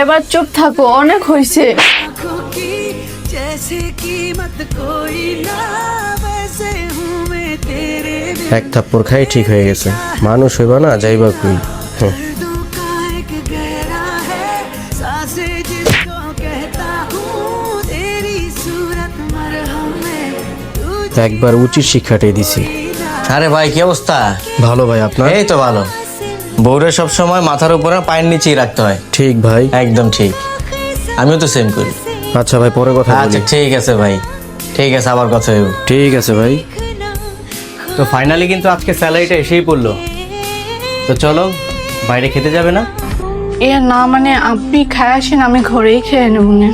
এবার চুপ থাকো, অনেক হয়েছে। এক থাপ্পড় খাই ঠিক হয়ে গেছে, মানুষ হইবা না যাইবা কই। একবার উচিত শিক্ষাটাই দিছি। আরে ভাই কি অবস্থা? ভালো ভাই, আপনার? এই তো ভালো। বউরে সব সময় মাথার উপরে পায়ের নিচেই রাখতে হয়। ঠিক ভাই, একদম ঠিক, আমিও তো সেম করি। আচ্ছা ভাই, পরে কথা আচ্ছা বলি। ঠিক আছে ভাই, ঠিক আছে, আবার কথা হইব। ঠিক আছে ভাই। তো ফাইনালি কিন্তু আজকে স্যালারিটা এসেই পড়লো। তো চলো, বাইরে খেতে যাবে না? এ না মানে আপনি খায় আসেন, আমি ঘরেই খেয়ে নেব না।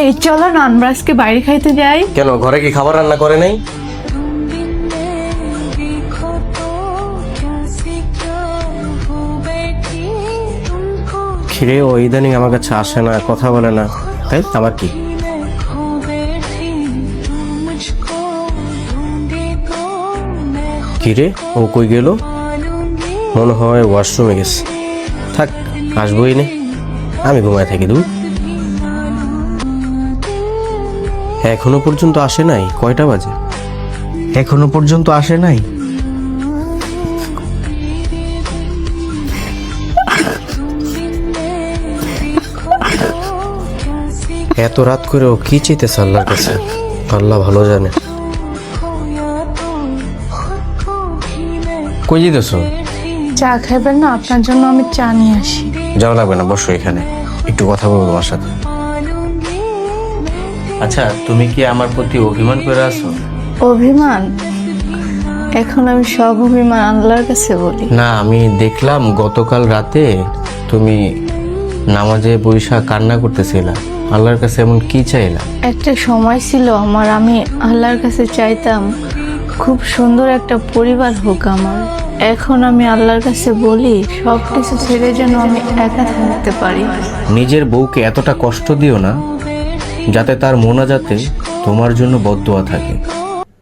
এই চলো না, আমরা আজকে বাইরে খাইতে যাই। কেন, ঘরে কি খাবার রান্না করে নাই? খিরে ও ইদানিং আমার কাছে আসে না, কথা বলে না, তাই আমার কি? কিরে ও কই গেল? মনে হয় ওয়াশরুমে গেছে। থাক, আসবোই না, আমি ঘুমায় থাকি। দূর, এখনো পর্যন্ত আসে নাই? কয়টা বাজে? এখনো পর্যন্ত আসে নাই? এত রাত করে ও কি চাইতেছে আল্লাহর কাছে, আল্লাহ ভালো জানে। কই যেতেছো? চা খাবেন না? আপনার জন্য আমি চা নিয়ে আসি। যাওয়া লাগবে না, বসো এখানে, একটু কথা বলবো তোমার সাথে। আচ্ছা, তুমি কি আমার প্রতি অভিমান করে আছো? অভিমান? এখন আমি সব অভিমান আল্লাহর কাছে বলি। না, আমি দেখলাম গতকাল রাতে তুমি নামাজে বৈশা কান্না করতেছিলা, আল্লাহর কাছে এমন কি চাইলা? একটা সময় ছিল আমার, আমি আল্লাহর কাছে চাইতাম খুব সুন্দর একটা পরিবার হোক আমার। এখন আমি আল্লাহর কাছে বলি সব কিছু ছেড়ে যেন আমি একা থাকতে পারি। নিজের বউকে এতটা কষ্ট দিও না যাতে তার মোনাজাতে তোমার জন্য বদদোয়া থাকে।